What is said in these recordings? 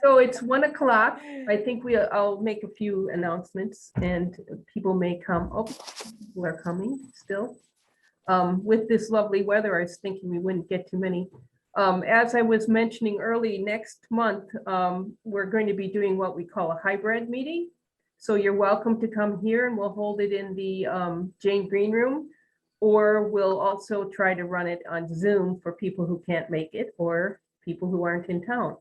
So it's 1 o'clock. I think I'll make a few announcements and people may come. Oh, people are coming still. With this lovely weather, I was thinking we wouldn't get too many. As I was mentioning early, next month, we're going to be doing what we call a hybrid meeting. So you're welcome to come here and we'll hold it in the Jane Green Room, or we'll also try to run it on Zoom for people who can't make it or people who aren't in town.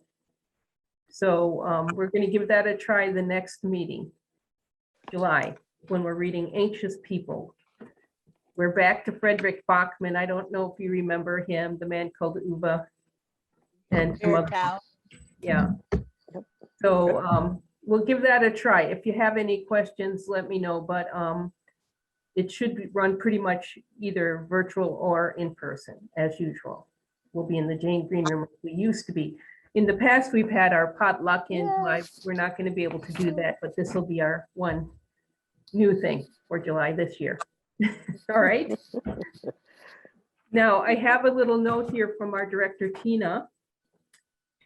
So we're going to give that a try the next meeting, July, when we're reading Anxious People. We're back to Frederick Bachman. I don't know if you remember him, the man called Uva. And some other, yeah. So we'll give that a try. If you have any questions, let me know. But it should be run pretty much either virtual or in person, as usual. We'll be in the Jane Green Room. We used to be. In the past, we've had our potluck in July. We're not going to be able to do that, but this will be our one new thing for July this year. All right. Now, I have a little note here from our director, Tina.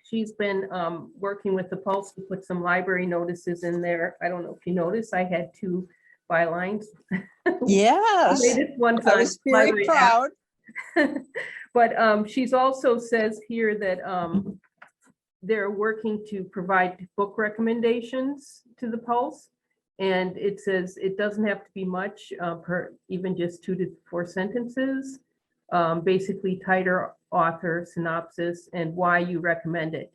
She's been working with the Pulse to put some library notices in there. I don't know if you noticed, I had 2 bylines. Yes, One I was very proud. But she's also says here that they're working to provide book recommendations to the Pulse. And it says it doesn't have to be much, even just 2 to 4 sentences, basically title, author, synopsis, and why you recommend it.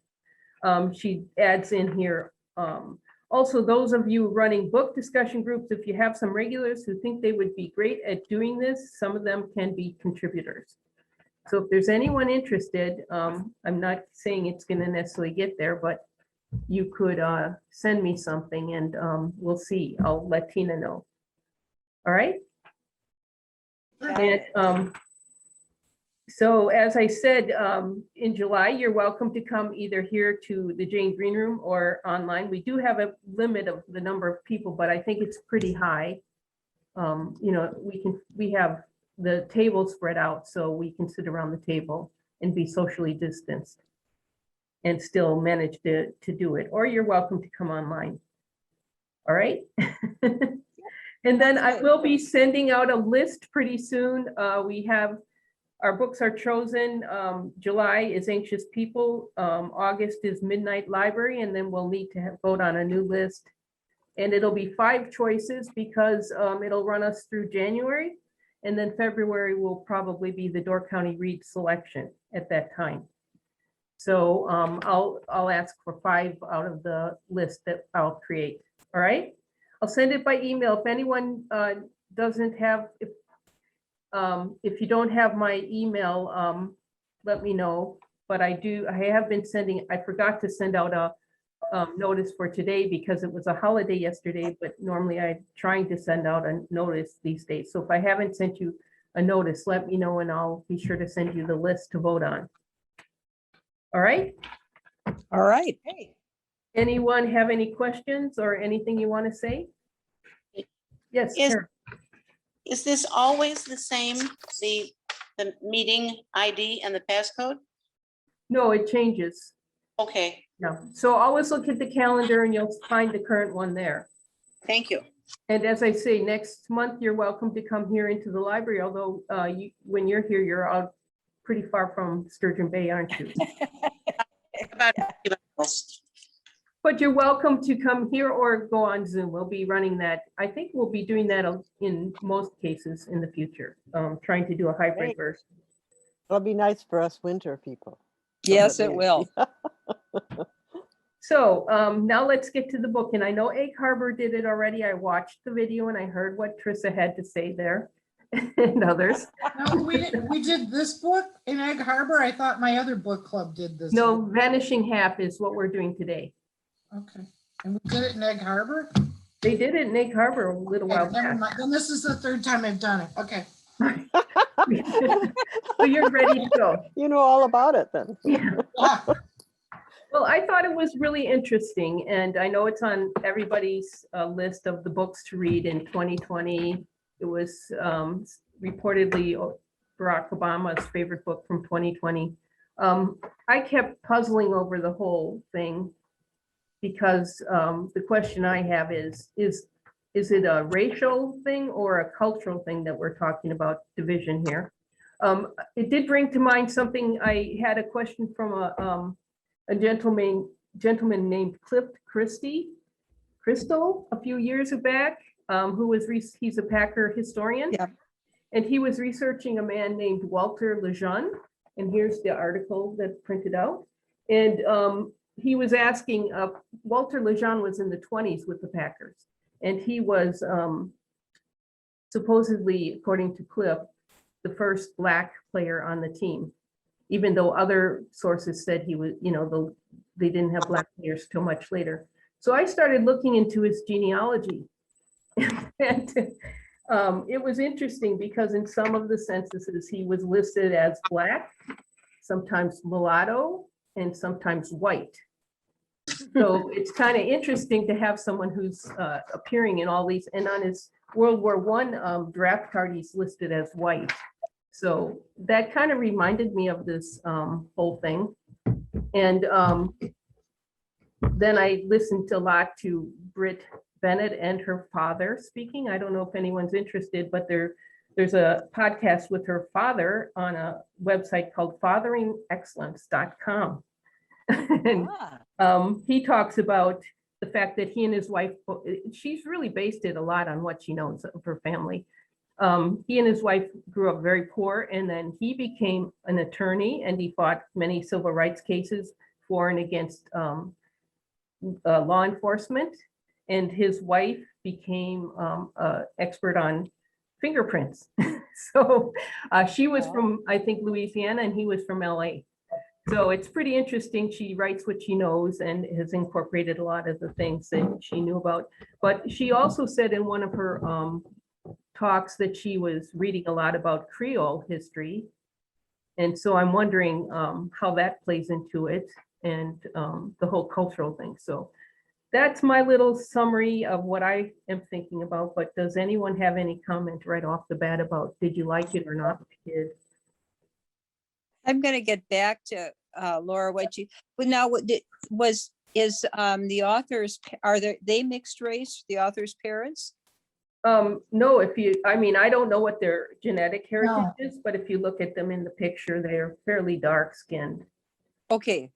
She adds in here, also those of you running book discussion groups, if you have some regulars who think they would be great at doing this, some of them can be contributors. So if there's anyone interested, I'm not saying it's going to necessarily get there, but you could send me something and we'll see. I'll let Tina know. All right. And so as I said, in July, you're welcome to come either here to the Jane Green Room or online. We do have a limit of the number of people, but I think it's pretty high. You know, we have the table spread out so we can sit around the table and be socially distanced and still manage to do it, or you're welcome to come online. All right. And then I will be sending out a list pretty soon. We have, our books are chosen. July is Anxious People. August is Midnight Library, and then we'll need to vote on a new list. And it'll be 5 choices because it'll run us through January. And then February will probably be the Door County Read selection at that time. So I'll ask for 5 out of the list that I'll create. All right. I'll send it by email. If anyone doesn't have, if you don't have my email, let me know. But I have been sending, I forgot to send out a notice for today because it was a holiday yesterday, but normally I'm trying to send out a notice these days. So if I haven't sent you a notice, let me know and I'll be sure to send you the list to vote on. All right. All right. Hey, Anyone have any questions or anything you want to say? Yes. Karen. Is this always the same, the meeting ID and the passcode? No, it changes. Okay, No. So always look at the calendar and you'll find the current one there. thank you. And as I say, next month, you're welcome to come here into the library, although when you're here, you're out pretty far from Sturgeon Bay, aren't you? About But you're welcome to come here or go on Zoom. We'll be running that. I think we'll be doing that in most cases in the future, trying to do a hybrid Great. version. It'll be nice for us winter people. Yes, it will. So now let's get to the book. And I know Egg Harbor did it already. I watched the video and I heard what Trissa had to say there and others. No, we did this book in Egg Harbor. I thought my other book club did this. No, Vanishing Half is what we're doing today. Okay, and we did it in Egg Harbor? They did it in Egg Harbor a little Okay, while never back. mind. Then this is the 3rd time I've done it. Okay. So you're ready to go. You know all about it then. Ah, Well, I thought it was really interesting, and I know it's on everybody's list of the books to read in 2020. It was reportedly Barack Obama's favorite book from 2020. I kept puzzling over the whole thing, because the question I have is it a racial thing or a cultural thing that we're talking about division here? It did bring to mind something. I had a question from a gentleman named Cliff Crystal a few years back, who was he's a Packer historian. Yeah. And he was researching a man named Walter Lejeune. And here's the article that printed out. And he was asking, Walter Lejeune was in the 20s with the Packers. And he was supposedly, according to Cliff, the first Black player on the team, even though other sources said he was, they didn't have Black players till much later. So I started looking into his genealogy. And it was interesting because in some of the censuses, he was listed as Black, sometimes mulatto, and sometimes white. So it's kind of interesting to have someone who's appearing in all these, and on his World War I draft card, he's listed as white. So that kind of reminded me of this whole thing. And then I listened a lot to Brit Bennett and her father speaking. I don't know if anyone's interested, but there's a podcast with her father on a website called fatheringexcellence.com. And he talks about the fact that he and his wife, she's really based it a lot on what she knows of her family. He and his wife grew up very poor, and then he became an attorney, and he fought many civil rights cases for and against law enforcement. And his wife became an expert on fingerprints. So she was from, I think, Louisiana, and he was from LA. So it's pretty interesting. She writes what she knows and has incorporated a lot of the things that she knew about. But she also said in one of her talks that she was reading a lot about Creole history. And so I'm wondering how that plays into it and the whole cultural thing. So that's my little summary of what I am thinking about. But does anyone have any comment right off the bat about, did you like it or not? Did? I'm going to get back to Laura, what you, but now is the authors, they mixed race, the author's parents? No, I don't know what their genetic heritage is, but if you look at them in the picture, they're fairly dark skinned. Okay.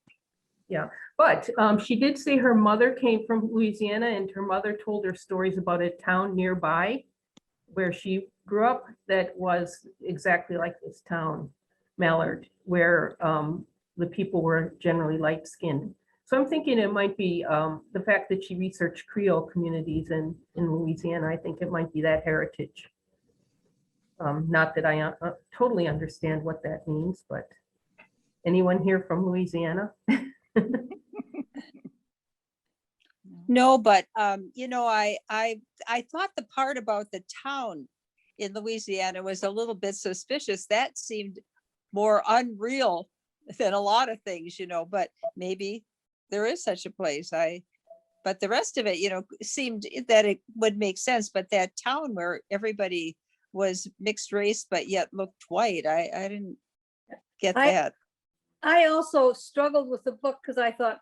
Yeah, but she did say her mother came from Louisiana, and her mother told her stories about a town nearby where she grew up that was exactly like this town, Mallard, where the people were generally light skinned. So I'm thinking it might be the fact that she researched Creole communities in Louisiana. I think it might be that heritage. Not that I totally understand what that means, but anyone here from Louisiana? No, but I thought the part about the town in Louisiana was a little bit suspicious. That seemed more unreal than a lot of things, but maybe there is such a place. But the rest of it, seemed that it would make sense. But that town where everybody was mixed race, but yet looked white, I didn't get that. I also struggled with the book because I thought,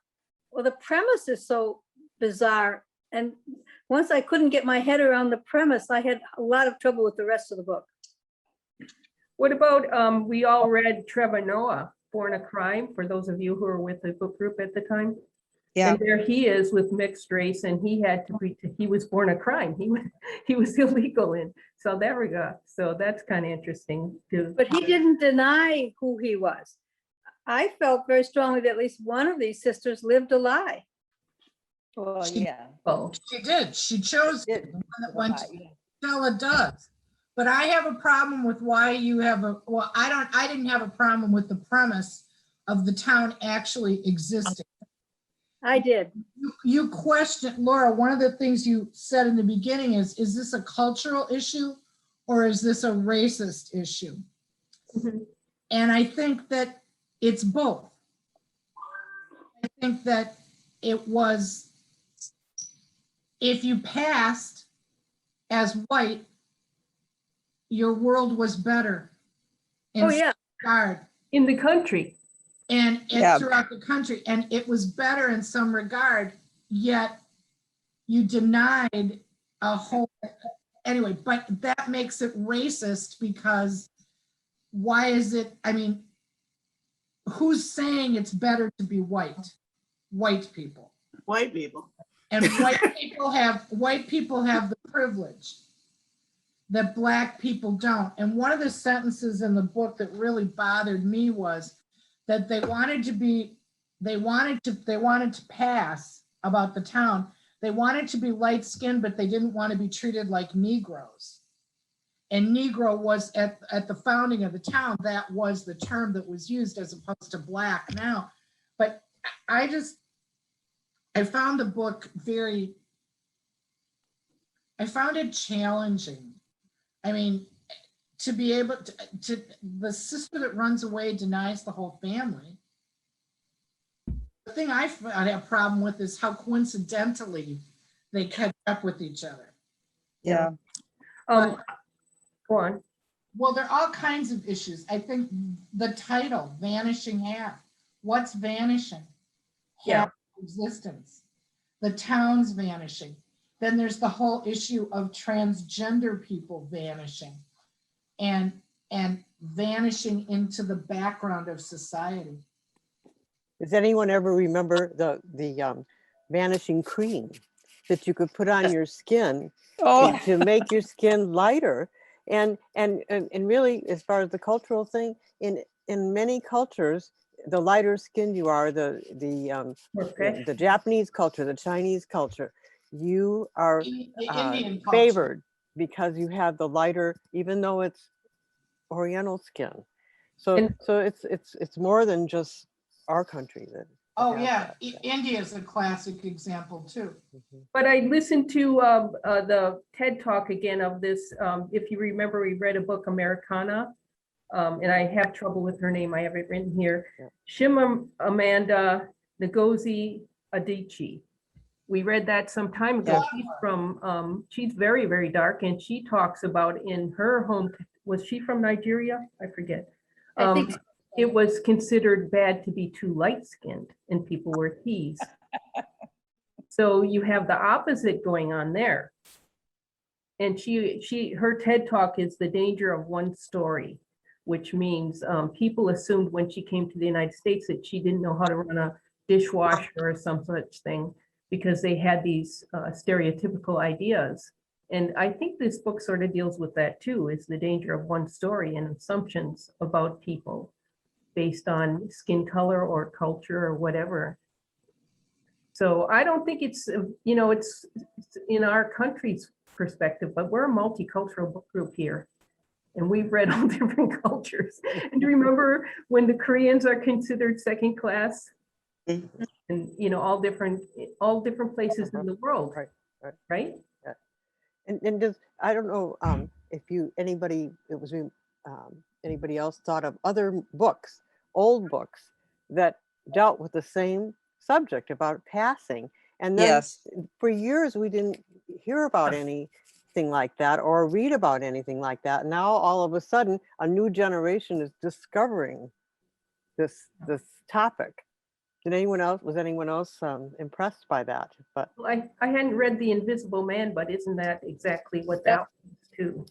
well, the premise is so bizarre. And once I couldn't get my head around the premise, I had a lot of trouble with the rest of the book. What about, we all read Trevor Noah, Born a Crime, for those of you who were with the book group at the time. Yeah. And there he is with mixed race, and he had to he was born a crime. He was illegal in South Africa. So that's kind of interesting too. But he didn't deny who he was. I felt very strongly that at least one of these sisters lived a lie. Well, yeah. Oh, She did. She chose the Did. one that went to Stella does. But I have a problem with why you have I didn't have a problem with the premise of the town actually existing. I did. You questioned, Laura, one of the things you said in the beginning is this a cultural issue or is this a racist issue? mhm. And I think that it's both. I think that it was, if you passed as white, your world was better. Oh, yeah. Regard. In the country. And Yeah. throughout the country, and it was better in some regard yet you denied a whole, anyway, but that makes it racist because why is it, I mean, who's saying it's better to be white? White people. White people. And white people have the privilege that Black people don't. And one of the sentences in the book that really bothered me was that they wanted to pass about the town. They wanted to be light skinned, but they didn't want to be treated like Negroes. And Negro was at the founding of the town, that was the term that was used as opposed to Black now. But I found the book I found it challenging. I mean, to be able to the sister that runs away denies the whole family. The thing I have a problem with is how coincidentally they catch up with each other. Yeah. Go on. Well, there are all kinds of issues. I think the title, Vanishing Half. What's vanishing? Yeah. Half existence. The town's vanishing. Then there's the whole issue of transgender people vanishing and vanishing into the background of society. Does anyone ever remember the vanishing cream that you could put on your skin Oh, to make your skin lighter? And really, as far as the cultural thing, in many cultures, the lighter skinned you are, the Japanese culture, the Chinese culture, you are The Indian culture. favored because you have the lighter, even though it's Oriental skin. So And- so it's more than just our country that. Oh, has yeah. that. India is a classic example too. Mhm. But I listened to the TED Talk again of this. If you remember, we read a book, Americana, and I have trouble with her name. I have it written here. Yeah. Amanda Negozi Adichie. We read that some time ago. Yeah. She's from, she's very, very dark, and she talks about in her home, was she from Nigeria? I forget. I think It was considered bad to be too light-skinned, and people were teased. So you have the opposite going on there. And her TED Talk is The Danger of One Story, which means people assumed when she came to the United States that she didn't know how to run a dishwasher or some such thing, because they had these stereotypical ideas. And I think this book sort of deals with that too, is the danger of one story and assumptions about people based on skin color or culture or whatever. So I don't think it's, it's in our country's perspective, but we're a multicultural book group here. And we've read all different cultures. And do you remember when the Koreans are considered second class? And, all different places in the world, right? And does, I don't know if anybody else thought of other books, old books that dealt with the same subject about passing. And then yes. for years we didn't hear about anything like that or read about anything like that. Now all of a sudden a new generation is discovering this topic. Was anyone else impressed by that? But Well, I hadn't read The Invisible Man, but isn't that exactly what that was too?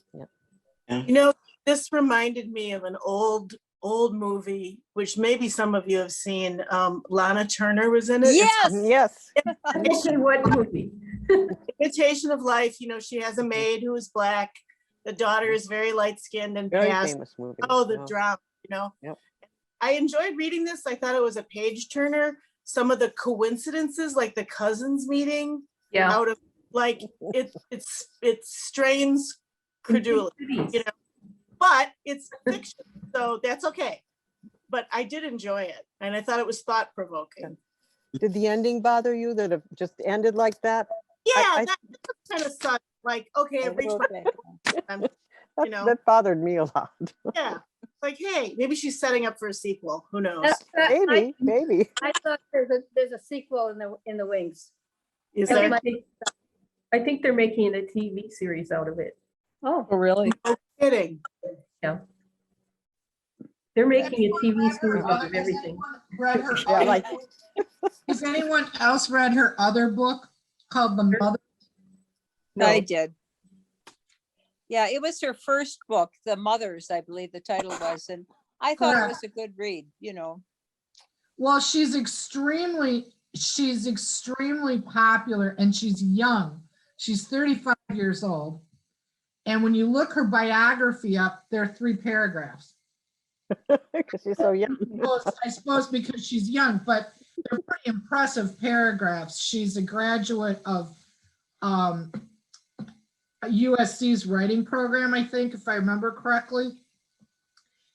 This reminded me of an old movie, which maybe some of you have seen. Lana Turner was in it. Yes. yes. Okay, what movie? Imitation of Life. She has a maid who is Black. The daughter is very light skinned and Very passed. famous movie. Oh, the yeah. drama, Yep. I enjoyed reading this. I thought it was a page turner. Some of the coincidences, like the cousins meeting, Yeah. out of it strains credulity, but it's fiction, so that's okay. But I did enjoy it, and I thought it was thought provoking. Did the ending bother you that it just ended like that? Yeah, that's kind of sucked. Like, okay, I've reached my, That bothered me a lot. yeah. Like, hey, maybe she's setting up for a sequel. Who knows? Maybe. I thought there's a sequel in the wings. Is Yeah, there? I think they're making a TV series out of it. Oh, Oh, really? No kidding. Yeah. They're making a TV Has series out of everything. anyone read her Yeah, other like- book? Has anyone else read her other book called The Mother? I No, did. Yeah, it was her first book, The Mothers, I believe the title was, and I thought it Correct. was a good read, you know. Well, she's extremely popular and she's young. She's 35 years old. And when you look her biography up, there are 3 paragraphs. Because she's so young. Well, I suppose because she's young, but they're pretty impressive paragraphs. She's a graduate of USC's writing program, I think, if I remember correctly.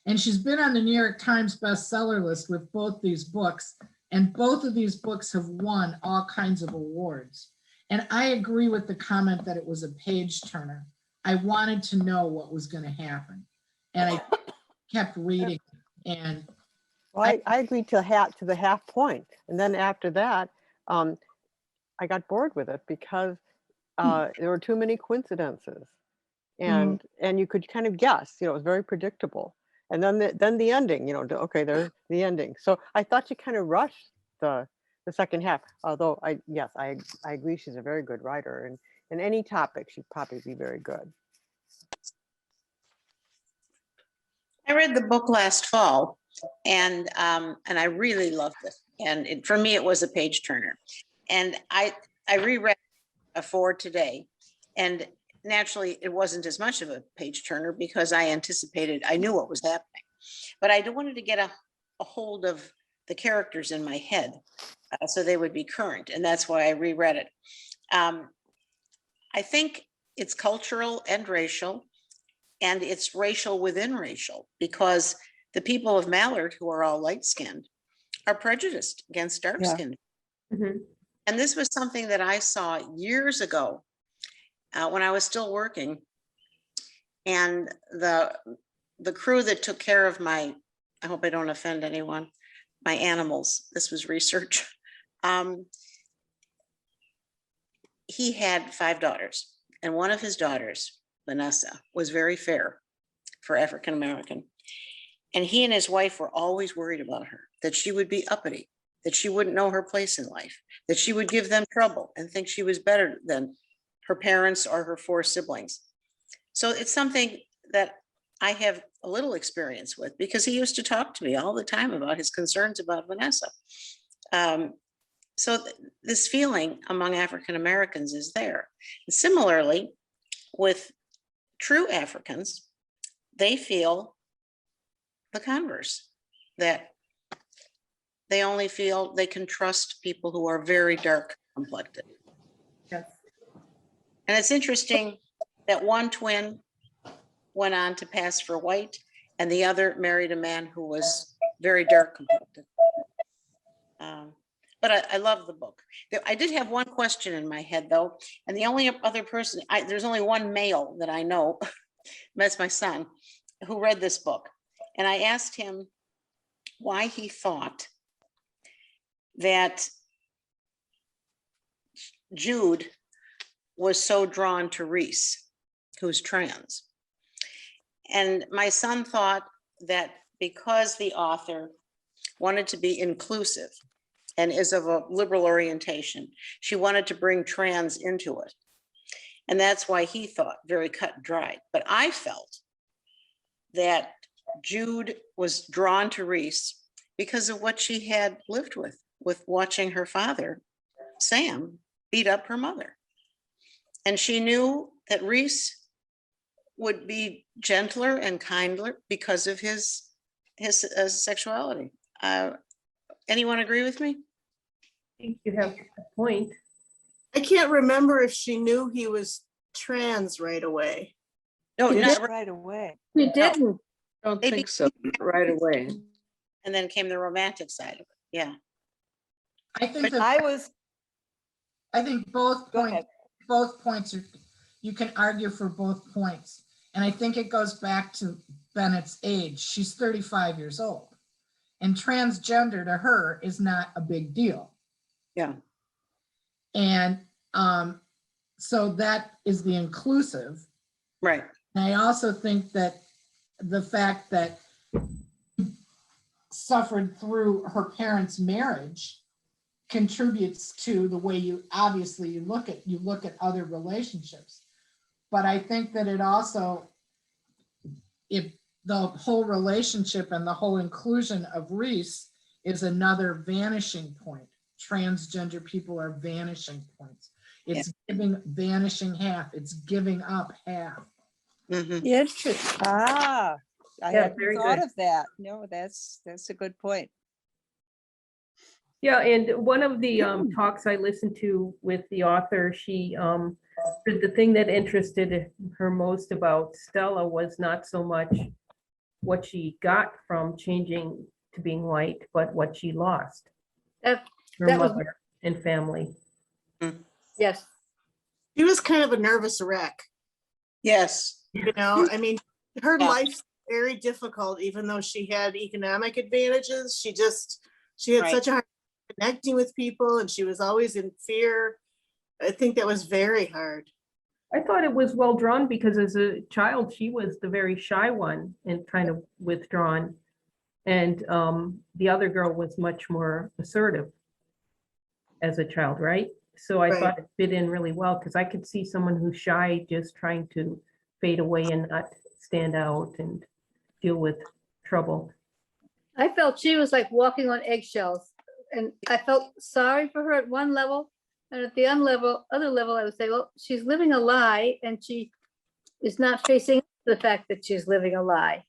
And she's been on the New York Times bestseller list with both these books. And both of these books have won all kinds of awards. And I agree with the comment that it was a page turner. I wanted to know what was going to happen. And I kept reading. And Well, I agreed to the half point. And then after that, I got bored with it because there were too many coincidences. And you could kind of guess, you know, it was very predictable. And then the ending, you know, okay, there's the ending. So I thought you kind of rushed the second half. Although I agree, she's a very good writer, and in any topic, she'd probably be very good. I read the book last fall, and I really loved it. And for me, it was a page turner. And I reread for today, and naturally, it wasn't as much of a page turner because I knew what was happening, but I wanted to get a hold of the characters in my head so they would be current, and that's why I reread it. I think it's cultural and racial, and it's racial within racial, because the people of Mallard, who are all light-skinned, are prejudiced against dark-skinned. Mhm. And this was something that I saw years ago when I was still working. And the crew that took care of I hope I don't offend anyone, my animals, this was research. He had 5 daughters, and one of his daughters, Vanessa, was very fair for African American. And he and his wife were always worried about her, that she would be uppity, that she wouldn't know her place in life, that she would give them trouble and think she was better than her parents or her 4 siblings. So it's something that I have a little experience with, because he used to talk to me all the time about his concerns about Vanessa. So this feeling among African Americans is there. And similarly, with true Africans, they feel the converse, that they only feel they can trust people who are very dark complected. Yes. And it's interesting that one twin went on to pass for white, and the other married a man who was very dark complected. But I love the book. I did have one question in my head, though, and the only other person, there's only one male that I know, that's my son, who read this book. And I asked him why he thought that Jude was so drawn to Reese, who's trans. And my son thought that because the author wanted to be inclusive and is of a liberal orientation, she wanted to bring trans into it. And that's why he thought very cut and dried. But I felt that Jude was drawn to Reese because of what she had lived with watching her father, Sam, beat up her mother. And she knew that Reese would be gentler and kinder because of his sexuality. Anyone agree with me? I think you have a point. I can't remember if she knew he was trans right away. No, He not did. right. away. You didn't. Don't Maybe- think so, not right away. And then came the romantic side of it. Yeah. I think that I think both Go points, ahead. both points are, you can argue for both points. And I think it goes back to Bennett's age. She's 35 years old. And transgender to her is not a big deal. Yeah. And so that is the inclusive. Right. And I also think that the fact that you suffered through her parents' marriage contributes to the way you obviously you look at other relationships. But I think that it also, if the whole relationship and the whole inclusion of Reese is another vanishing point. Transgender people are vanishing points. It's giving vanishing half. It's giving up half. Mhm. Yeah, it's true. I Yeah, hadn't very thought good. of that. No, that's a good point. Yeah, and one of the talks I listened to with the author, she the thing that interested her most about Stella was not so much what she got from changing to being white, but what she lost, That, her that was, mother and family. yes. She was kind of a nervous wreck, Yes. you know, I mean, her Yeah. life's very difficult, even though she had economic advantages. She had Right. such a hard time connecting with people, and she was always in fear. I think that was very hard. I thought it was well drawn because as a child, she was the very shy one and kind of withdrawn. And the other girl was much more assertive as a child, right? So I Right. thought it fit in really well because I could see someone who's shy just trying to fade away and not stand out and deal with trouble. I felt she was like walking on eggshells, and I felt sorry for her at one level, and at the other level, I would say, well, she's living a lie, and she is not facing the fact that she's living a lie.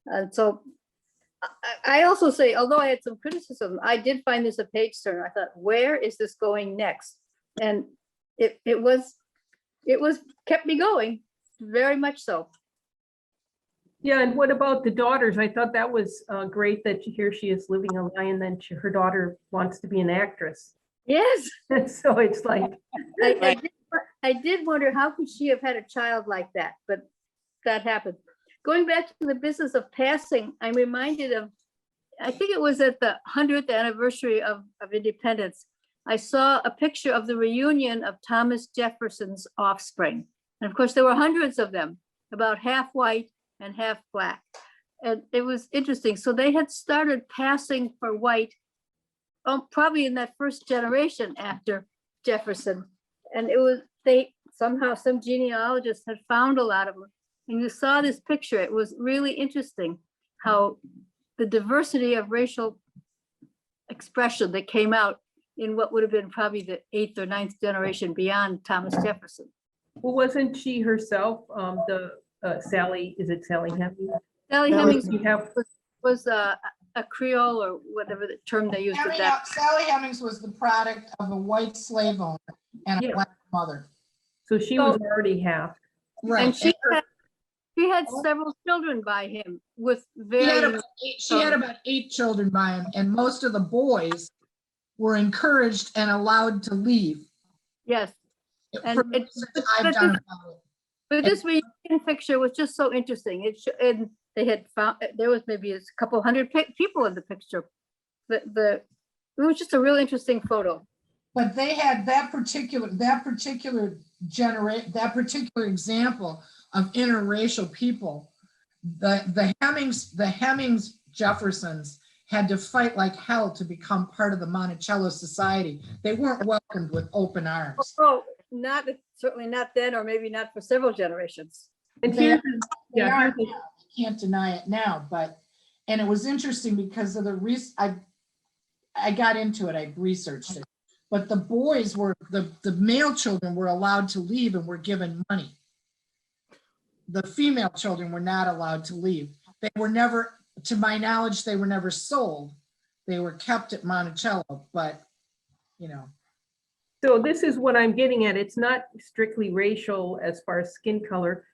And so I also say, although I had some criticism, I did find this a page turner. I thought, where is this going next? And it kept me going, very much so. Yeah, and what about the daughters? I thought that was great that here she is living a lie and then her daughter wants to be an actress. Yes, So it's like, I did wonder how could she have had a child like that, but that happened. Going back to the business of passing, I'm reminded of, I think it was at the 100th anniversary of independence. I saw a picture of the reunion of Thomas Jefferson's offspring. And of course, there were hundreds of them, about half white and half black. And it was interesting. So they had started passing for white, probably in that first generation after Jefferson. And it was, somehow some genealogists had found a lot of them. And you saw this picture. It was really interesting how the diversity of racial expression that came out in what would have been probably the 8th or 9th generation beyond Thomas Jefferson. well, wasn't she herself Sally, is it Sally Hemings? Sally That Hemings You have, was a Creole, or whatever the term they used at that. Sally Hemings was the product of a white slave owner and a Yeah. black mother. so she was already half. Right. And she had several children by him with She had about 8 children by him, and most of the boys were encouraged and allowed to leave. yes. And From the research I've done about it. But this reunion picture was just so interesting. And they had found, there was maybe a couple hundred people in the picture. It was just a real interesting photo. But they had that particular example of interracial people. The Hemings Jeffersons had to fight like hell to become part of the Monticello Society. They weren't welcomed with open arms. Oh, certainly not then, or maybe not for several generations. And They here's, They yeah, are here's the- now. You can't deny it now, and it was interesting because of I got into it, I researched it. But the boys the male children were allowed to leave and were given money. The female children were not allowed to leave. They were never, to my knowledge, they were never sold. They were kept at Monticello, but so this is what I'm getting at. It's not strictly racial as far as skin color.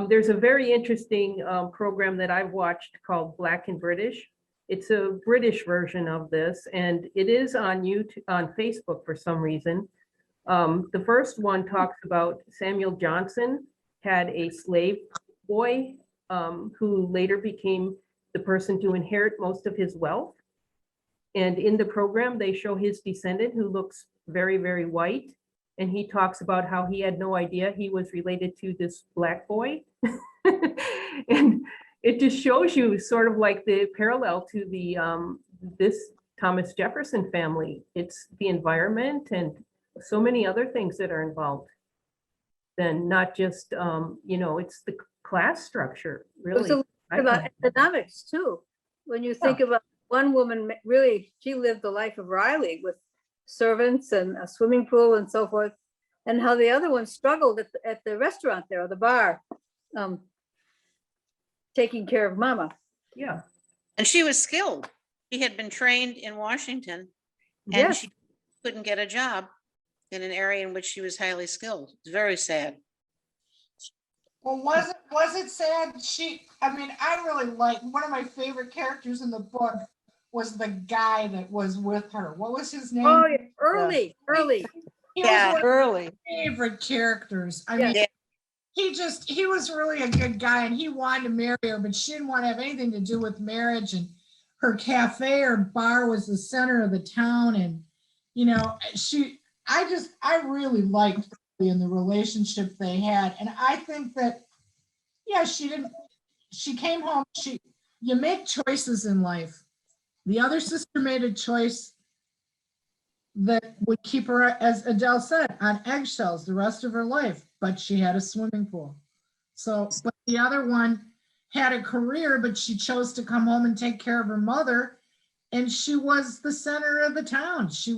There's a very interesting program that I've watched called Black and British. It's a British version of this, and it is on YouTube, on Facebook for some reason. The first one talks about Samuel Johnson had a slave boy who later became the person to inherit most of his wealth. And in the program, they show his descendant who looks very, very white. And he talks about how he had no idea he was related to this black boy. And it just shows you sort of like the parallel to the, this Thomas Jefferson family. It's the environment and so many other things that are involved. Then not just, it's the class structure, It was really. about economics too. When you think about one woman, really, she lived the life of Riley with servants and a swimming pool and so forth. And how the other one struggled at the restaurant there, or the bar, taking care of mama. Yeah. And she was skilled. She had been trained in Washington and Yes, she couldn't get a job in an area in which she was highly skilled. It's very sad. Well, was it sad? I really like, one of my favorite characters in the book was the guy that was with her. What was his name? oh, yeah, early. He Yeah. was one of Early. my favorite characters. I Yeah. mean, Yeah. he was really a good guy, and he wanted to marry her, but she didn't want to have anything to do with marriage. And her cafe or bar was the center of the town. And, I really liked in the relationship they had. And I think that, yeah, she came home, you make choices in life. The other sister made a choice that would keep her, as Adele said, on eggshells the rest of her life, but she had a swimming pool. So, but the other one had a career, but she chose to come home and take care of her mother. And she was the center of the town. She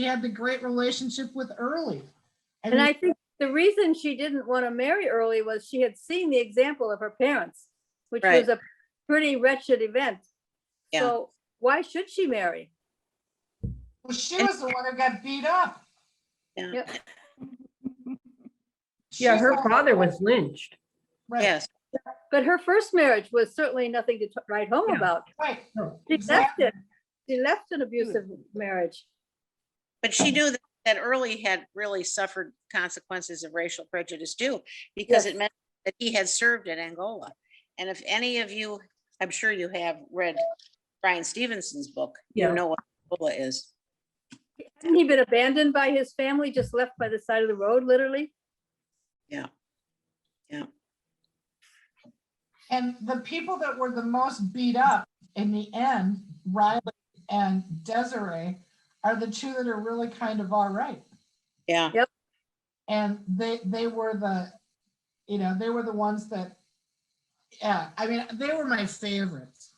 had the great relationship with Early. And I think the reason she didn't want to marry early was she had seen the example of her parents, which Right. was a pretty wretched event. Yeah. So why should she marry? Well, she was the one who got beat up. Yeah. Yep. Yeah, She's her the- father was lynched. Right, Yes. But her first marriage was certainly nothing to write home Yeah. about. right. She Exactly. left it. She left an abusive marriage. But she knew that Early had really suffered consequences of racial prejudice too, because Yes. it meant that he had served in Angola. And if any of you, I'm sure you have read Brian Stevenson's book, Yeah. you know what Angola is. Hadn't he been abandoned by his family, just left by the side of the road, literally? Yeah. Yeah. And the people that were the most beat up in the end, Riley and Desiree, are the two that are really kind of all right. Yeah. And they were the ones that, yeah, I mean, they were my favorites.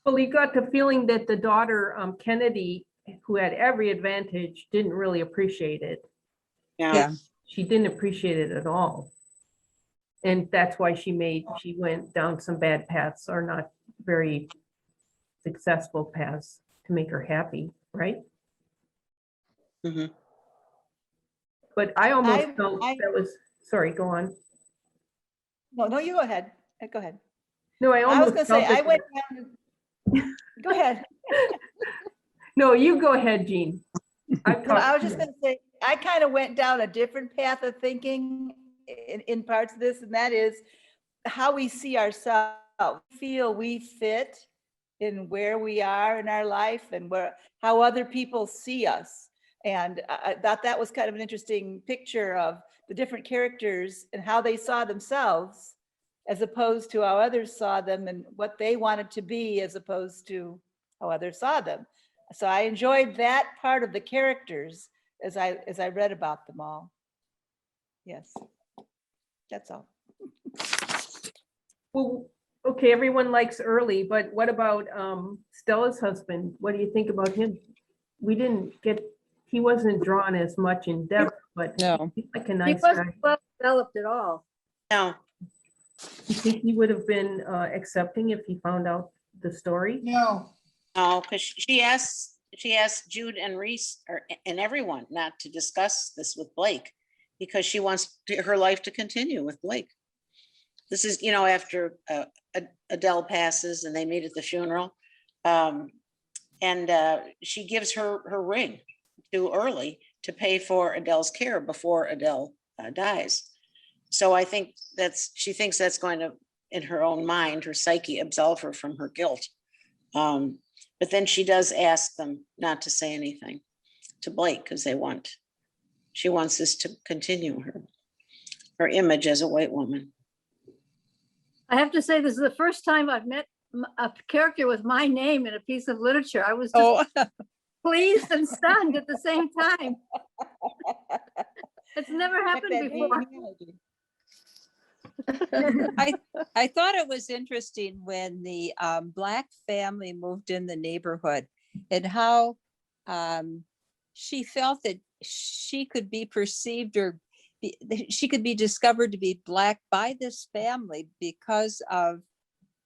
Well, you got the feeling that the daughter, Kennedy, who had every advantage, didn't really appreciate it. Yeah. She didn't appreciate it at all. And that's why she went down some bad paths, or not very successful paths, to make her happy, right? Mhm. But I almost I- felt I- that was, sorry, go on. No, you go ahead. Go ahead. No, I I was almost gonna say, felt I that- went down. Go ahead. No, you go ahead, Jean. No, I was just gonna say, I kind of went down a different path of thinking in parts of this, and that is how we see ourselves, feel we fit in where we are in our life, and how other people see us. And I thought that was kind of an interesting picture of the different characters and how they saw themselves, as opposed to how others saw them, and what they wanted to be as opposed to how others saw them. So I enjoyed that part of the characters as I read about them all. Yes, that's all. Well, okay, everyone likes Early, but what about Stella's husband? What do you think about him? He wasn't drawn as much in depth, but No. he's like a He nice wasn't guy. well developed at all. No. You think he would have been accepting if he found out the story? No, No, because she asked Jude and Reese and everyone not to discuss this with Blake, because she wants her life to continue with Blake. This is, after Adele passes and they meet at the funeral. And she gives her ring to Early to pay for Adele's care before Adele dies. So I think she thinks that's going to, in her own mind, her psyche, absolve her from her guilt. But then she does ask them not to say anything to Blake, because she wants this to continue, her image as a white woman. I have to say, this is the first time I've met a character with my name in a piece of literature. I was just Oh, pleased and stunned at the same time. It's never check happened that before. genealogy. I thought it was interesting when the Black family moved in the neighborhood and how she felt that she could be perceived or that she could be discovered to be Black by this family because of,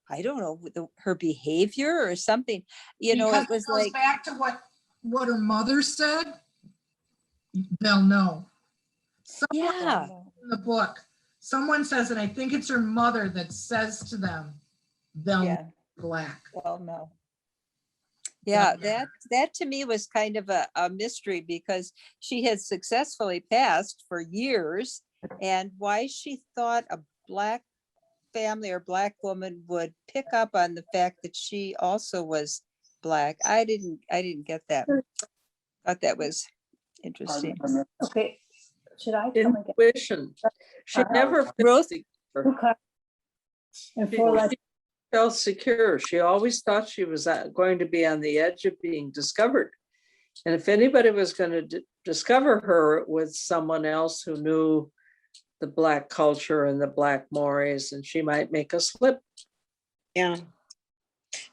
I don't know, her behavior or something. You know, Because it was goes like, back to what her mother said, they'll know. Someone yeah, in the book, someone says, and I think it's her mother that says to them, they'll yeah. know Black. Well, no. Yeah, that to me was kind of a mystery because she had successfully passed for years, and why she thought a Black family or Black woman would pick up on the fact that she also was Black. I didn't get that. Thought that was interesting. Okay, should I come again? Intuition. She never felt Ruth? secure. Okay. And for like, She felt secure. She always thought she was going to be on the edge of being discovered. And if anybody was going to discover her with someone else who knew the Black culture and the Black mores, and she might make a slip. Yeah.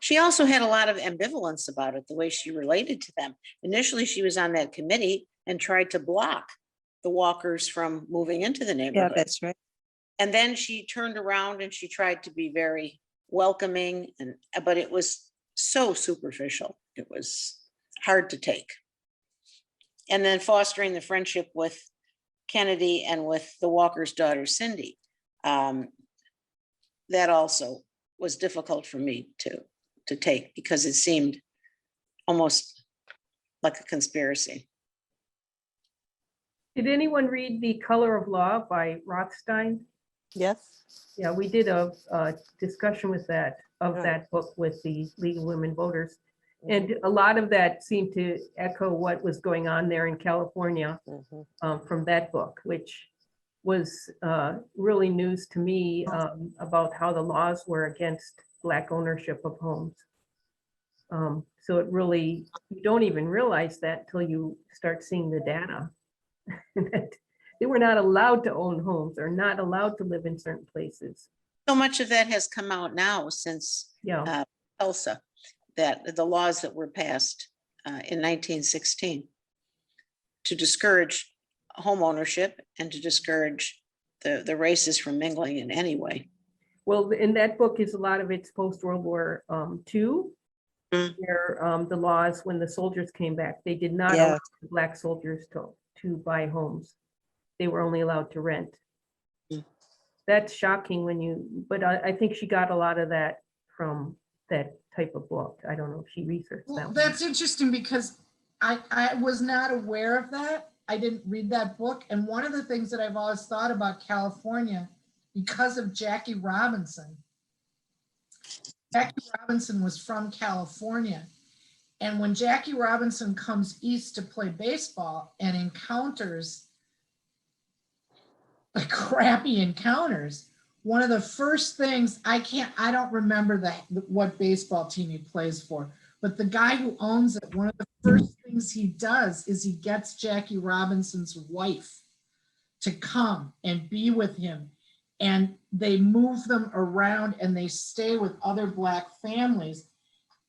She also had a lot of ambivalence about it, the way she related to them. Initially, she was on that committee and tried to block the Walkers from moving into the Yeah, neighborhood. that's right. And then she turned around and she tried to be very welcoming, but it was so superficial. It was hard to take. And then fostering the friendship with Kennedy and with the Walker's daughter, Cindy. That also was difficult for me to take because it seemed almost like a conspiracy. Did anyone read The Color of Law by Rothstein? Yes. Yeah, we did a discussion with that, of Right. that book with the League of Women Voters. And a lot of that seemed to echo what was going on there in California Mhm. from that book, which was really news to me about how the laws were against Black ownership of homes. So it really, you don't even realize that till you start seeing the data. That they were not allowed to own homes or not allowed to live in certain places. So much of that has come out now since Yeah, Tulsa, that the laws that were passed in 1916 to discourage home ownership and to discourage the races from mingling in any way. well, in that book is a lot of it's post-World War II, where the laws, when the soldiers came back, they did not Yeah. allow Black soldiers to buy homes. They were only allowed to rent. Mm. That's shocking when but I think she got a lot of that from that type of book. I don't know if she researched that Well, one. that's interesting because I was not aware of that. I didn't read that book. And one of the things that I've always thought about California, because of Jackie Robinson was from California. And when Jackie Robinson comes east to play baseball and encounters crappy encounters, one of the first things, I don't remember what baseball team he plays for, but the guy who owns it, one of the first things he does is he gets Jackie Robinson's wife to come and be with him. And they move them around and they stay with other Black families.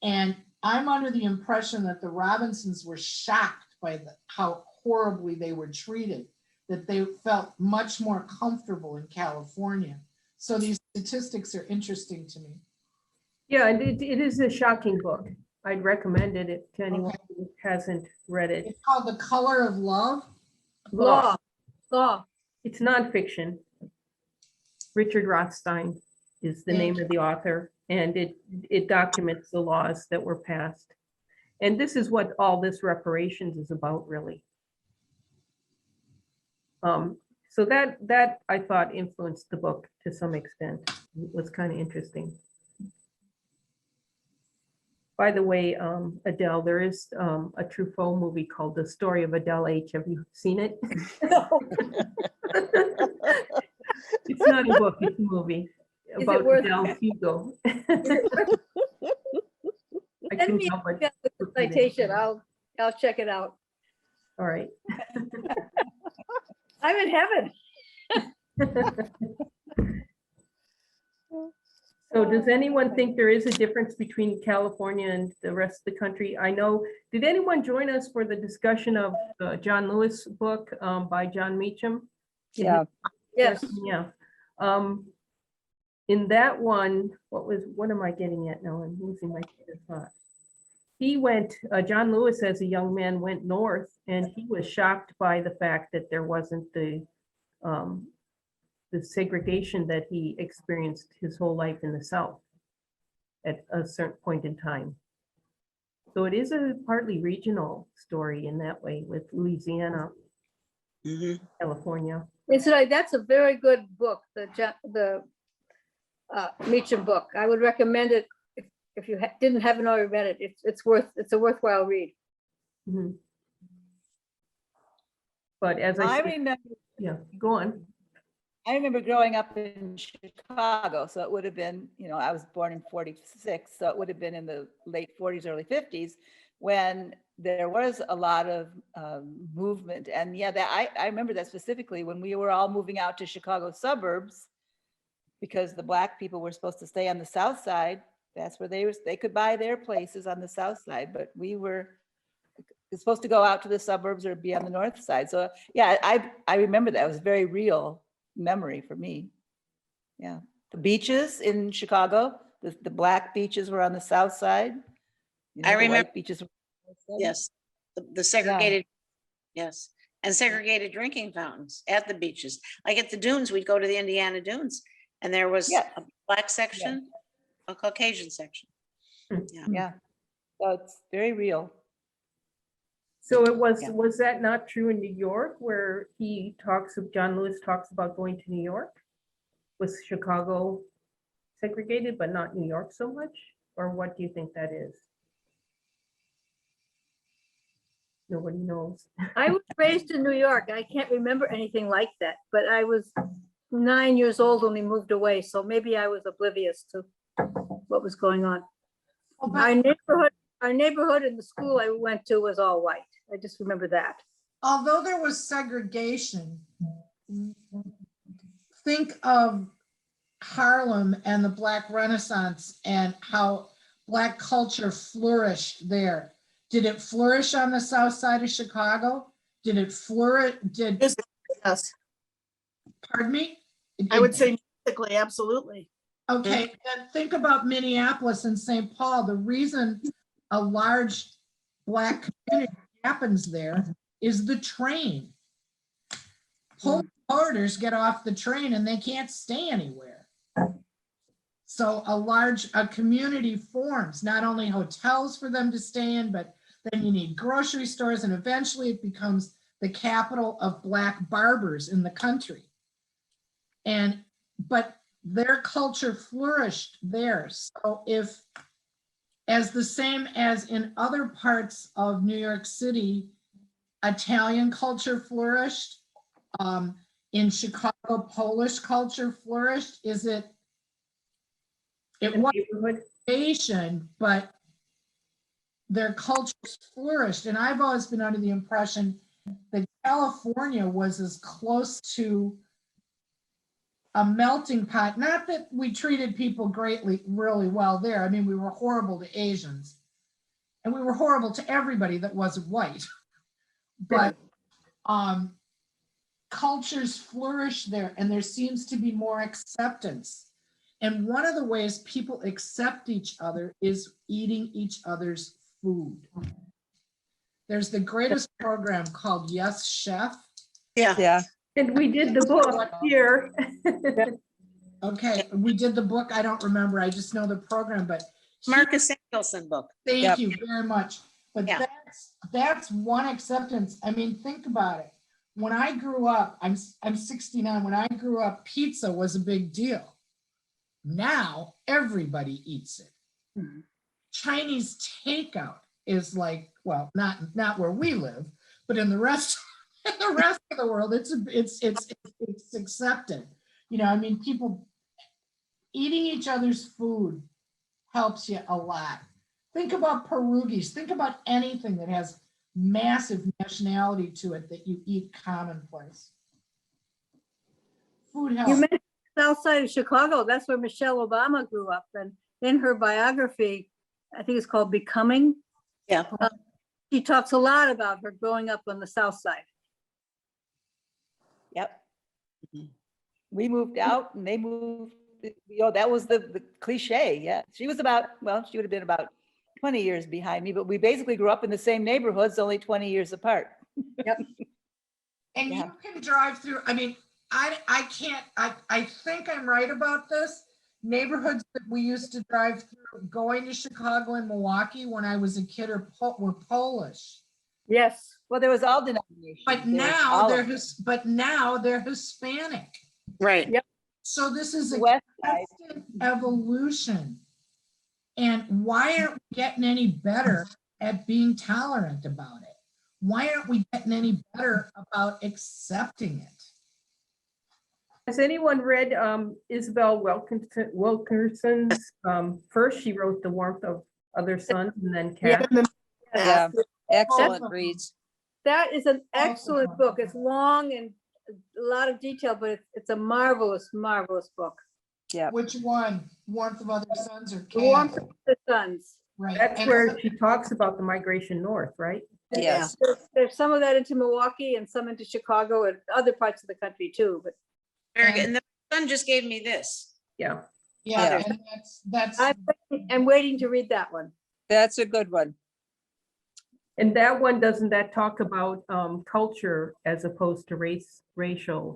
And I'm under the impression that the Robinsons were shocked by how horribly they were treated, that they felt much more comfortable in California. So these statistics are interesting to me. Yeah, and it is a shocking book. I'd recommend it to anyone who hasn't read it. It's called The Color of Love. law, law. It's nonfiction. Richard Rothstein is the name of the author, and it documents the laws that were passed. And this is what all this reparations is about, really. So that I thought influenced the book to some extent. It was kind of interesting. By the way, Adele, there is a Truffaut movie called The Story of Adele H. Have you seen it? No. It's not a book, it's a movie. it about worth- Del Hugo. I Send couldn't me help but the look at it. citation. I'll check it out. All right. I'm in heaven. So does anyone think there is a difference between California and the rest of the country? I know, did anyone join us for the discussion of John Lewis book by John Meacham? Yeah. Yes. Yeah. In that one, what am I getting at now? I'm losing my train of thought. He went, John Lewis as a young man went north, and he was shocked by the fact that there wasn't the segregation that he experienced his whole life in the South at a certain point in time. So it is a partly regional story in that way with Louisiana, Mhm. California. It's right. That's a very good book, the Meacham book. I would recommend it if you haven't already read it. It's a worthwhile read. Mhm. But as I I said, remember, yeah, go on. I remember growing up in Chicago, so it would have been, I was born in 46, so it would have been in the late 40s, early 50s, when there was a lot of movement. And yeah, I remember that specifically when we were all moving out to Chicago suburbs, because the Black people were supposed to stay on the South Side. That's where they could buy their places on the South Side, but we were supposed to go out to the suburbs or be on the North Side. So yeah, I remember that. It was a very real memory for me. Yeah, the beaches in Chicago, the Black beaches were on the South Side. I the remember- white beaches were on the South Side. Yes, the segregated, yes, and segregated drinking fountains at the beaches. Like at the dunes, we'd go to the Indiana dunes, and there was Yeah. a Black section, a Caucasian section. Yeah, so it's very real. So it was, Yeah. was that not true in New York where John Lewis talks about going to New York? Was Chicago segregated, but not New York so much? Or what do you think that is? Nobody knows. I was raised in New York. I can't remember anything like that, but I was 9 years old when we moved away, so maybe I was oblivious to what was going on. Well, Our neighborhood and the school I went to was all white. I just remember that. although there was segregation, think of Harlem and the Black Renaissance and how Black culture flourished there. Did it flourish on the South Side of Chicago? Did it flourish? Yes, Pardon me? I would say musically, absolutely. Okay, then think about Minneapolis and St. Paul. The reason a large Black community happens there is the train. Home orders get off the train and they can't stay anywhere. So a community forms, not only hotels for them to stay in, but then you need grocery stores, and eventually it becomes the capital of Black barbers in the country. But their culture flourished there. So as the same as in other parts of New York City, Italian culture flourished. In Chicago, Polish culture flourished. It was Neighborhood? Asian, but their cultures flourished. And I've always been under the impression that California was as close to a melting pot. Not that we treated people really well there. I mean, we were horrible to Asians, and we were horrible to everybody that wasn't white. But cultures flourish there, and there seems to be more acceptance. And one of the ways people accept each other is eating each other's food. There's the greatest program called Yes Chef. Yeah, Yeah. And we did the book here. Okay, we did the book. I don't remember. I just know the program, but Marcus Samuelson book. thank Yep. you very much. But Yeah. that's one acceptance. I mean, think about it. When I grew up, I'm 69. When I grew up, pizza was a big deal. Now everybody eats it. Mhm. Chinese takeout is like, well, not where we live, but in the rest of the world, it's accepted. I mean, people eating each other's food helps you a lot. Think about pierogies. Think about anything that has massive nationality to it that you eat commonplace. Food You helps. mentioned south side of Chicago. That's where Michelle Obama grew up. And in her biography, I think it's called Becoming, Yeah. she talks a lot about her growing up on the south side. Yep. Mhm. We moved out and they moved, that was the cliche. Yeah. She was about, well, she would have been about 20 years behind me, but we basically grew up in the same neighborhoods, only 20 years apart. And Yeah. you can drive through, I mean, I can't, I think I'm right about this. Neighborhoods that we used to drive through going to Chicago and Milwaukee when I was a kid were Polish. Yes. Well, there was all denominations. But There was now all they're of them. but now they're Hispanic. Right. Yep. So this is The a West Side. constant evolution. And why aren't we getting any better at being tolerant about it? Why aren't we getting any better about accepting it? Has anyone read Isabel Wilkerson's? First, she wrote The Warmth of Other Suns, and then Yeah. Cast. Yeah, excellent Awesome. reads. That is an Awesome. excellent book. It's long and a lot of detail, but it's a marvelous, marvelous book. Yeah. Which one? Warmth of Other Suns or The Warmth Cast? of the Suns. Right. That's And where she talks about the migration north, right? Yes. There's some of that into Milwaukee and some into Chicago and other parts of the country too, but Very good. And the son just gave me this. Yeah. yeah, Yeah. and that's I'm waiting to read that one. That's a good one. And that one, doesn't that talk about culture as opposed to racial?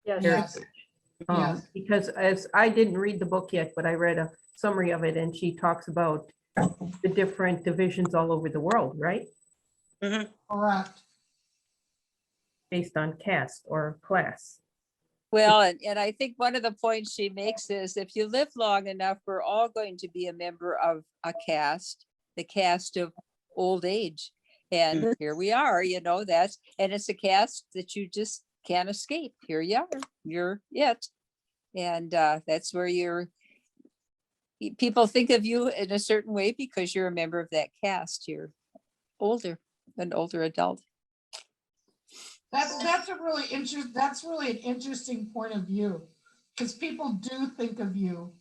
Yes. yes. heritage? Yes. Because as I didn't read the book yet, but I read a summary of it, and she talks about the different divisions all over the world, right? Correct. Based on caste or class. Well, and I think one of the points she makes is if you live long enough, we're all going to be a member of a caste, the caste of old age. And here we are, and it's a caste that you just can't escape. Here you are, you're it. And that's where people think of you in a certain way because you're a member of that caste. You're an older adult. That's really an interesting point of view because people do think of you.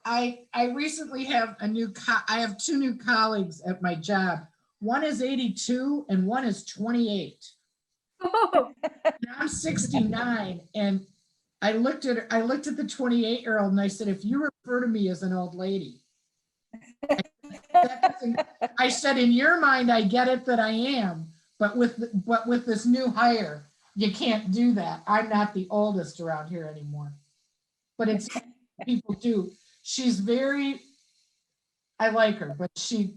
I recently have I have two new colleagues at my job. One is 82 and one is 28. Oh, And I'm 69 and I looked at the 28-year-old and I said, if you refer to me as an old lady, I said, in your mind, I get it that I am, but with this new hire, you can't do that. I'm not the oldest around here anymore. But it's people do. I like her, but she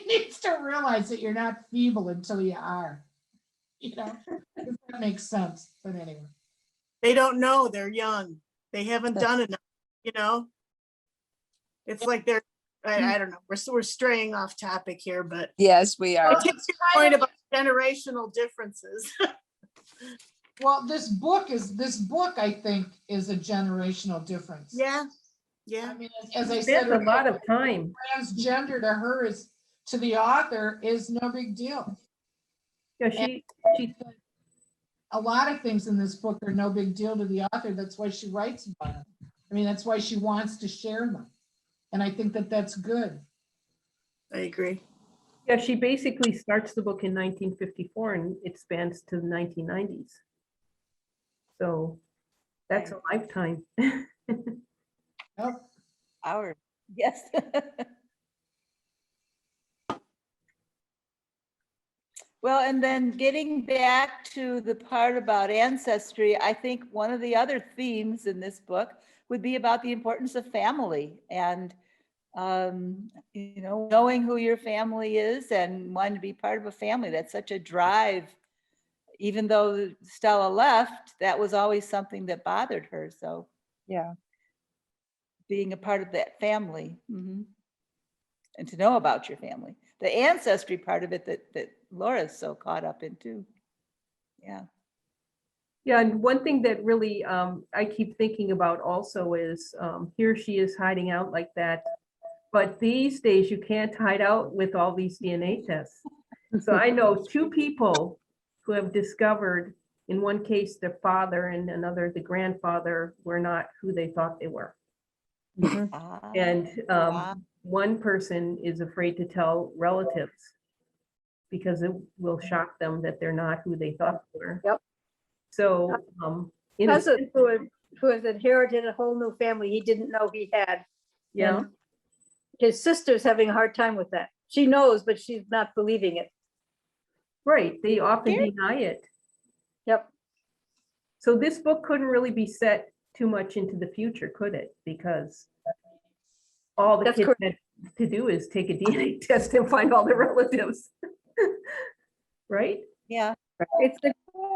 needs to realize that you're not feeble until you are. If that makes sense. But anyway. They don't know they're young. They haven't done enough, It's like they're, I don't know, we're straying off topic here, but Yes, we I are. take your point about generational differences. Well, this book, I think, is a generational difference. Yeah, I yeah. mean, as I That's said, a lot of time. transgender to her to the author is no big deal. Yeah, she A lot of things in this book are no big deal to the author. That's why she writes about them. I mean, that's why she wants to share them. And I think that that's good. I agree. Yeah, she basically starts the book in 1954 and it spans to the 1990s. So that's a lifetime. Yep. Our, yes. Well, and then getting back to the part about ancestry, I think one of the other themes in this book would be about the importance of family and, knowing who your family is and wanting to be part of a family. That's such a drive. Even though Stella left, that was always something that bothered her. So Yeah. being a part of that family, and to know about your family, the ancestry part of it that Laura's so caught up in too. Yeah. Yeah, and one thing that really I keep thinking about also is here she is hiding out like that. But these days you can't hide out with all these DNA tests. So I know two people who have discovered, in one case, their father and another, the grandfather, were not who they thought they were. And Wow. one person is afraid to tell relatives because it will shock them that they're not who they thought they were. Yep. So, in a Cousin sense, who has inherited a whole new family he didn't know he had. yeah, And his sister's having a hard time with that. She knows, but she's not believing it. right. They often Sure. deny it. Yep. So this book couldn't really be set too much into the future, could it? Because all the That's kids correct. had to do is take a DNA test and find all their relatives. Right? Yeah. It's a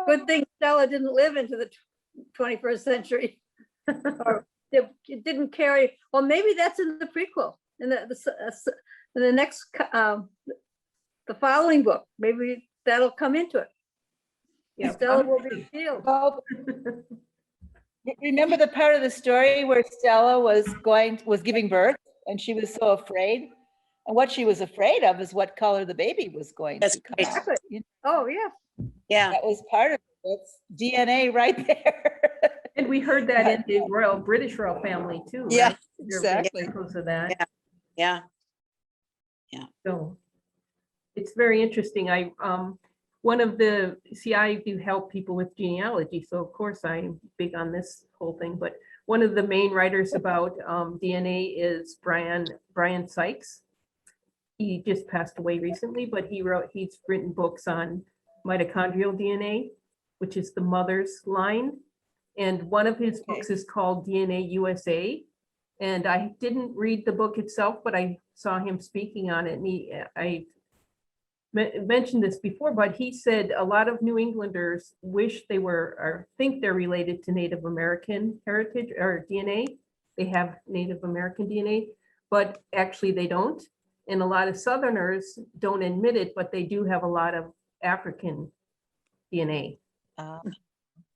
good thing Stella didn't live into the 21st century. Or it didn't carry, well, maybe that's in the prequel, in the next, the following book, maybe that'll come into it. Yeah, Stella will probably. be revealed. Well, remember the part of the story where Stella was giving birth and she was so afraid? And what she was afraid of is what color the baby was going That's to come great. out. Exactly. You know, Oh, yeah. Yeah, that was part of it. That's DNA right there. And we heard that in the British royal family too, Yeah, right? They're exactly. examples of that. yeah. So it's very interesting. I do help people with genealogy, so of course I'm big on this whole thing, but one of the main writers about DNA is Brian Sykes. He just passed away recently, but he's written books on mitochondrial DNA, which is the mother's line. And one of his books is called DNA USA. And I didn't read the book itself, but I saw him speaking on it. And I mentioned this before, but he said a lot of New Englanders wish they were, or think they're related to Native American heritage or DNA. They have Native American DNA, but actually they don't. And a lot of Southerners don't admit it, but they do have a lot of African DNA.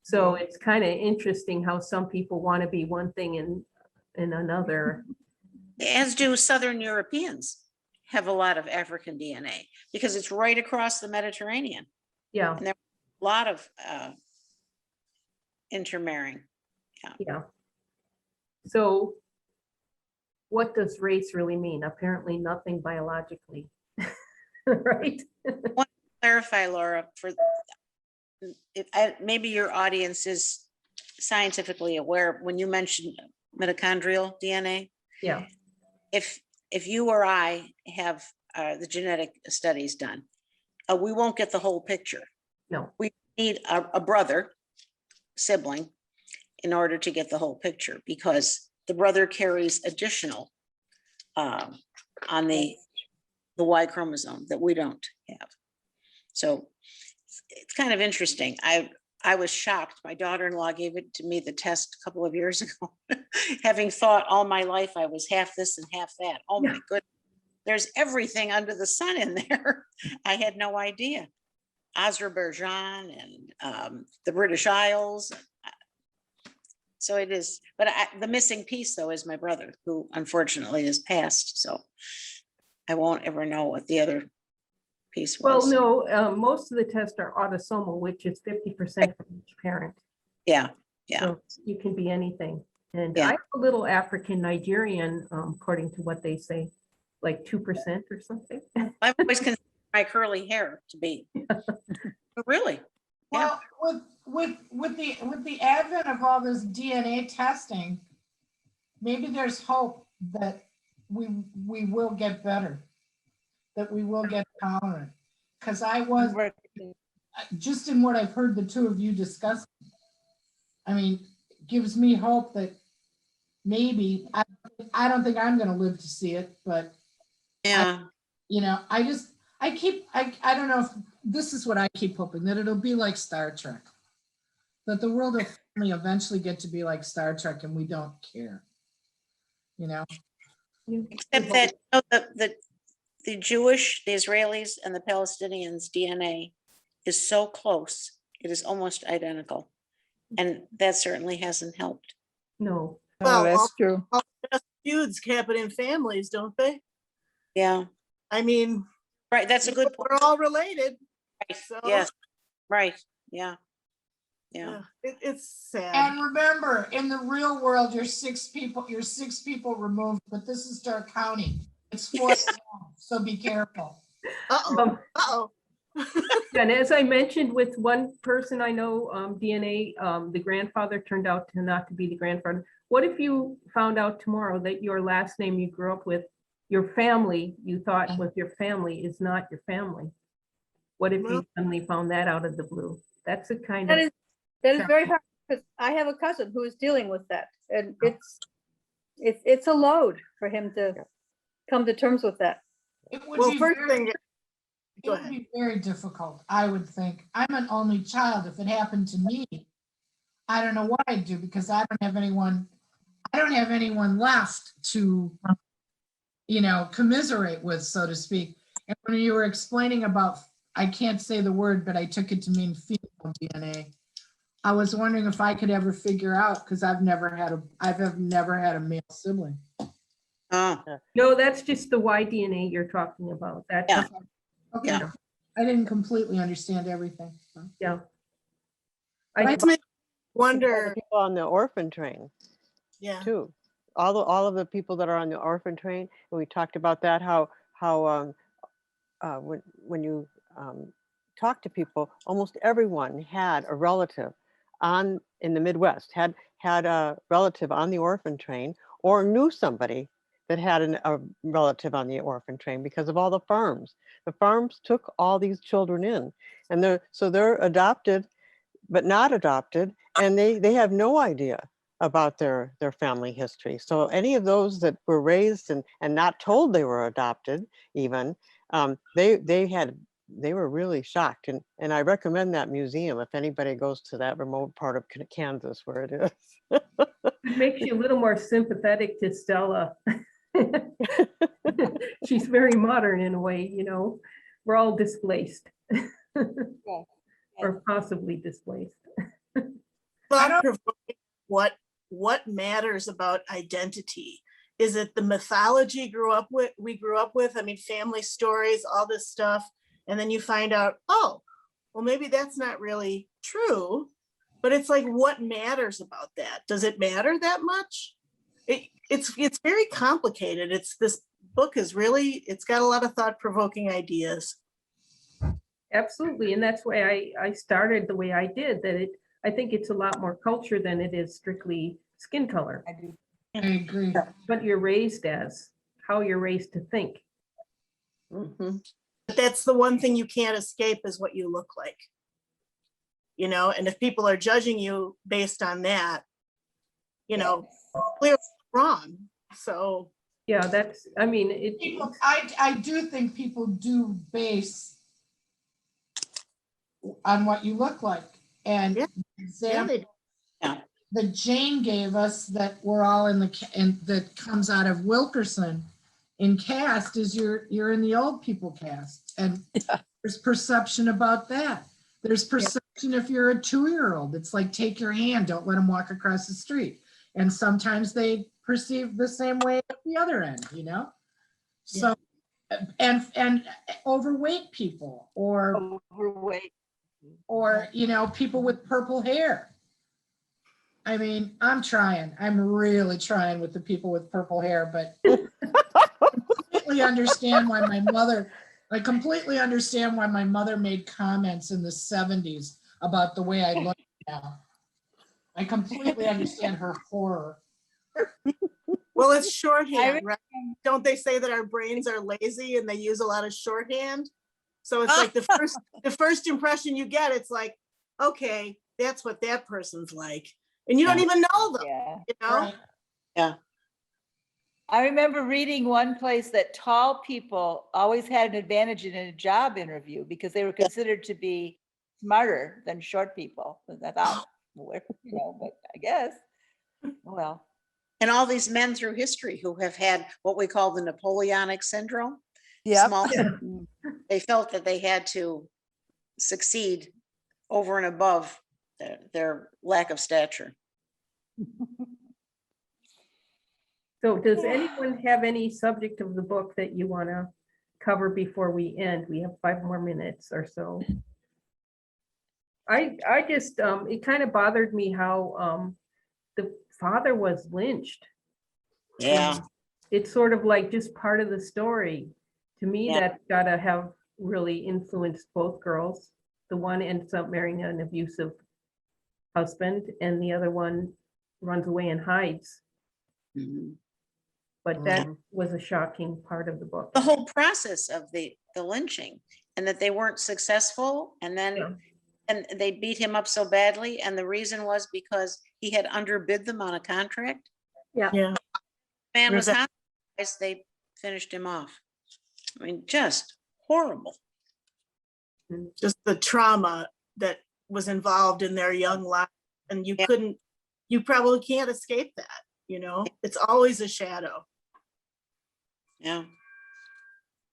So it's kind of interesting how some people want to be one thing and another. As do Southern Europeans have a lot of African DNA because it's right across the Mediterranean. Yeah, And there are a lot of intermarrying. yeah. So what does race really mean? Apparently nothing biologically, right? Clarify, Laura, for maybe your audience is scientifically aware when you mentioned mitochondrial DNA. Yeah, If you or I have the genetic studies done, we won't get the whole picture. no, We need a brother, sibling, in order to get the whole picture because the brother carries additional on the Y chromosome that we don't have. So it's kind of interesting. I was shocked. My daughter-in-law gave it to me the test a couple of years ago, having thought all my life I was half this and half that. Oh my goodness, there's everything under the sun in there. I had no idea. Azerbaijan and the British Isles. So it is, but the missing piece though is my brother, who unfortunately is passed. So I won't ever know what the other piece well, was. no, most of the tests are autosomal, which is 50% from each parent. Yeah. So you can be anything. And Yeah. I'm a little African Nigerian, according to what they say, like 2% or something. I've always considered my curly hair to be. But really? Yeah. Well, with the advent of all this DNA testing, maybe there's hope that we will get better, that we will get tolerant. Because I was, just in what I've heard the two of you discuss, I mean, gives me hope that maybe, I don't think I'm gonna live to see it, but Yeah. I don't know if this is what I keep hoping, that it'll be like Star Trek. That the world will finally eventually get to be like Star Trek and we don't care. You know? Except that you know, the Jewish, the Israelis, and the Palestinians' DNA is so close. It is almost identical. And that certainly hasn't helped. No. Well, Oh, that's true. all the best feuds happen in families, don't they? Yeah, I mean, right, that's a good point. we're all related. Right, So, yes, right, yeah. Yeah, it's sad. And remember, in the real world, you're six people removed, but this is Stark County. It's 4, so be careful. Uh-oh, uh-oh. And as I mentioned with one person I know, DNA, the grandfather turned out to not to be the grandfather. What if you found out tomorrow that your last name you grew up with, your family, you thought was your family, is not your family? What if you Well- suddenly found that out of the blue? That's a kind That of, is very hard, because I have a cousin who is dealing with that, and it's a load for him to come to terms with that. It would Well, be first very, thing, it go would ahead. be very difficult, I would think. I'm an only child. If it happened to me, I don't know what I'd do, because I don't have anyone left to, commiserate with, so to speak. And when you were explaining about, I can't say the word, but I took it to mean female DNA. I was wondering if I could ever figure out, because I've never had a male sibling. oh, no, that's just the Y DNA you're talking about. That, Yeah. Okay, Yeah. I didn't completely understand everything. so. yeah. But I Let's make All the wonder, people on the orphan train yeah. too. All of the people that are on the orphan train, and we talked about that, how when you talk to people, almost everyone had a relative in the Midwest, had a relative on the orphan train, or knew somebody that had a relative on the orphan train, because of all the farms. The farms took all these children in, and they're adopted, but not adopted, and they have no idea about their family history. So any of those that were raised and not told they were adopted, even, they were really shocked. And I recommend that museum if anybody goes to that remote part of Kansas where it is. It makes you a little more sympathetic to Stella. She's very modern in a way, we're all displaced. Or possibly displaced. Thought-provoking, what matters about identity? Is it the mythology we grew up with? I mean, family stories, all this stuff. And then you find out, oh, well, maybe that's not really true. But it's like, what matters about that? Does it matter that much? It's very complicated. This book is really, it's got a lot of thought-provoking ideas. Absolutely, and that's why I started the way I did, that I think it's a lot more culture than it is strictly skin color. I agree. But you're raised as, how you're raised to think. Mhm. But that's the one thing you can't escape, is what you look like. And if people are judging you based on that, clearly wrong. So Yeah, that's, I mean, it, People, I do think people do base on what you look like. And Yeah. example Yeah. that Jane gave us, that we're all that comes out of Wilkerson in cast, is you're in the old people cast. And there's perception about that. There's perception if you're a 2-year-old. It's like, take your hand, don't let them walk across the street. And sometimes they perceive the same way at the other end, So, and overweight people, or Overweight. people with purple hair. I mean, I'm really trying with the people with purple hair, but I completely understand why my mother made comments in the 70s about the way I look now. I completely understand her horror. well, it's shorthand, right? Don't they say that our brains are lazy and they use a lot of shorthand? So it's like the first impression you get, it's like, okay, that's what that person's like. And you don't even know them, Yeah. Right. Yeah. I remember reading one place that tall people always had an advantage in a job interview because they were considered to be smarter than short people. And I thought, but I guess, well. And all these men through history who have had what we call the Napoleonic syndrome. Yep. Small, they felt that they had to succeed over and above their lack of stature. So does anyone have any subject of the book that you want to cover before we end? We have 5 more minutes or so. I just, it kind of bothered me how the father was lynched. Yeah. It's sort of like just part of the story. To me, Yeah. that's gotta have really influenced both girls. The one ends up marrying an abusive husband and the other one runs away and hides. Mhm. But that was a shocking part of the book. The whole process of the lynching, and that they weren't successful, and then Yeah. and they beat him up so badly, and the reason was because he had underbid them on a contract. Yeah. Yeah. Man was Revenge. hospitalized, they finished him off. I mean, just horrible. Just the trauma that was involved in their young life. And you Yeah. you probably can't escape that, you know? It's always a shadow. Yeah.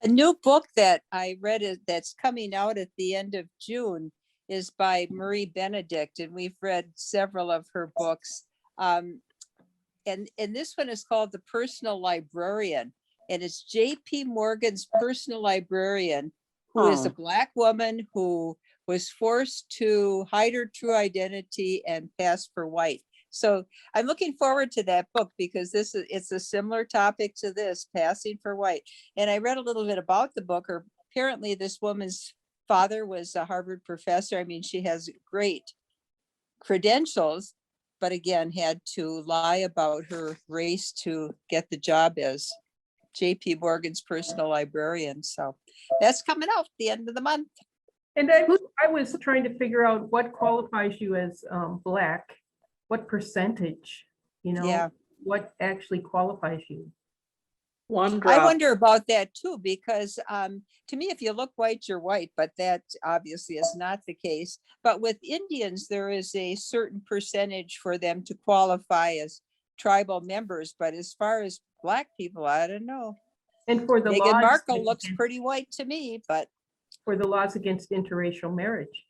A new book that I read that's coming out at the end of June is by Marie Benedict, and we've read several of her books. And this one is called The Personal Librarian, and it's J.P. Morgan's personal librarian, who is a Oh. Black woman who was forced to hide her true identity and pass for white. So I'm looking forward to that book because it's a similar topic to this, passing for white. And I read a little bit about the book. Apparently this woman's father was a Harvard professor. I mean, she has great credentials, but again, had to lie about her race to get the job as J.P. Morgan's personal librarian. So that's coming out the end of the month. And I was trying to figure out what qualifies you as Black, what percentage, Yeah. what actually qualifies you. One I drop. wonder about that too, because to me, if you look white, you're white, but that obviously is not the case. But with Indians, there is a certain percentage for them to qualify as tribal members. But as far as Black people, I don't know. And for the Meghan laws, Markle looks pretty white to me, but for the laws against interracial marriage.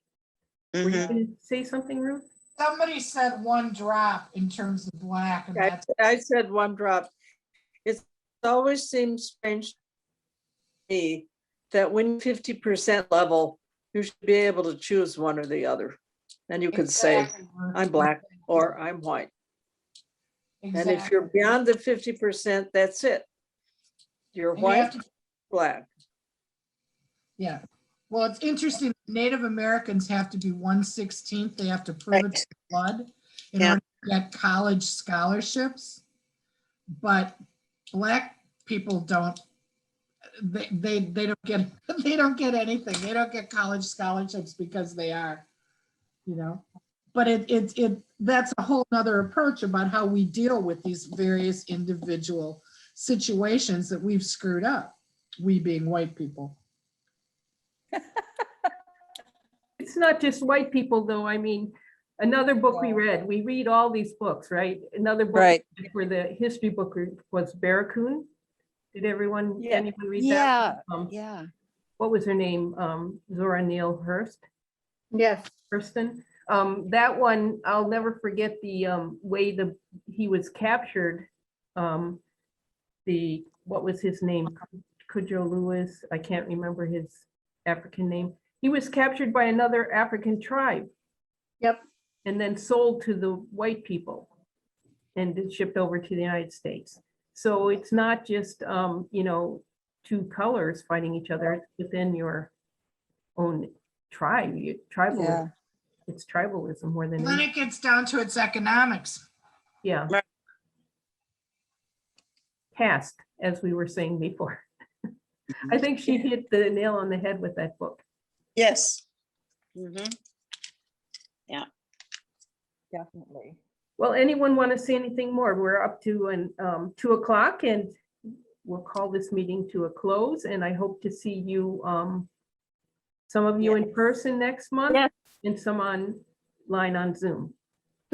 Were you Mhm. going to say something, Ruth? Somebody said 1 drop in terms of Black, and that's I said 1 drop. It always seems strange to me that when 50% level, you should be able to choose one or the other. And you could say, exactly, Ruth. I'm Black or I'm white. And if Exactly. you're beyond the 50%, that's it. You're And you have white, to- Black. Yeah. Well, it's interesting. Native Americans have to be 1/16. They have to prove it Right. to blood in Yeah. order to get college scholarships. But Black people don't. They don't get they don't get anything. They don't get college scholarships because they are, But it that's a whole nother approach about how we deal with these various individual situations that we've screwed up. We being white people. It's not just white people, though. I mean, another book we read all these books, right? Another book right. for the history book was Barracoon. Did anyone Yeah. read Yeah, that? yeah. What was her name? Zora Neal Hurst. Yes. Hurston. That one, I'll never forget the way he was captured. What was his name? Cujo Lewis. I can't remember his African name. He was captured by another African tribe. Yep. And then sold to the white people and then shipped over to the United States. So it's not just, 2 colors fighting each other. It's within your own tribe. Yeah. It's tribalism more than And then anything. it gets down to its economics. Yeah. Right. Caste, as we were saying before. I think she hit the nail on the head with that book. Yes. Mhm. Definitely. Well, anyone want to say anything more? We're up to 2 o'clock and we'll call this meeting to a close. And I hope to see you, some of you in person next month Yes. and some online on Zoom.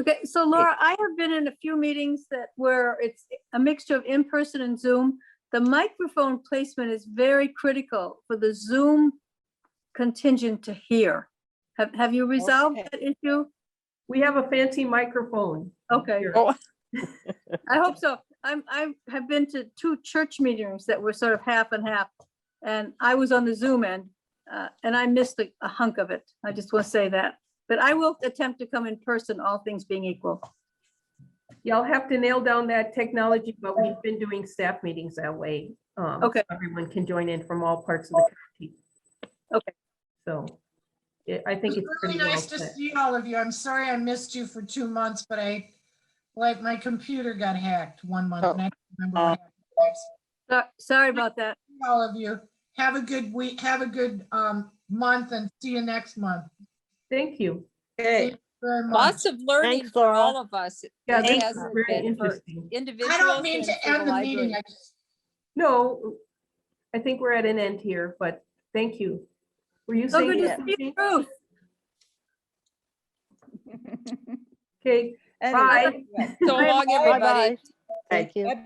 Okay, so Laura, I have been in a few meetings where it's a mixture of in-person and Zoom. The microphone placement is very critical for the Zoom contingent to hear. Have you resolved Okay. that issue? We have a fancy microphone. Okay. here. Oh, I hope so. I have been to 2 church meetings that were sort of half and half. And I was on the Zoom end, and I missed a hunk of it. I just want to say that. But I will attempt to come in person, all things being equal. Y'all have to nail down that technology, but we've been doing staff meetings that way. Okay. So everyone can join in from all parts of the county. Okay. So I think it's Really pretty well nice to set. see all of you. I'm sorry I missed you for 2 months, but my computer got hacked 1 month. And I don't remember what happened. Sorry about that. All of you, have a good week, have a good month, and see you next month. Thank you. Okay. Thank you very much. lots of learning Thanks, for Laura. all of us. Yeah, It this has is very been for interesting. individuals. I don't mean and to for the end the meeting. library. I just No, I think we're at an end here, but thank you. Were you So saying good to something? see you, Ruth. Okay, Anyway, bye. So long, Bye-bye. everybody. Bye-bye. Thank you. bye.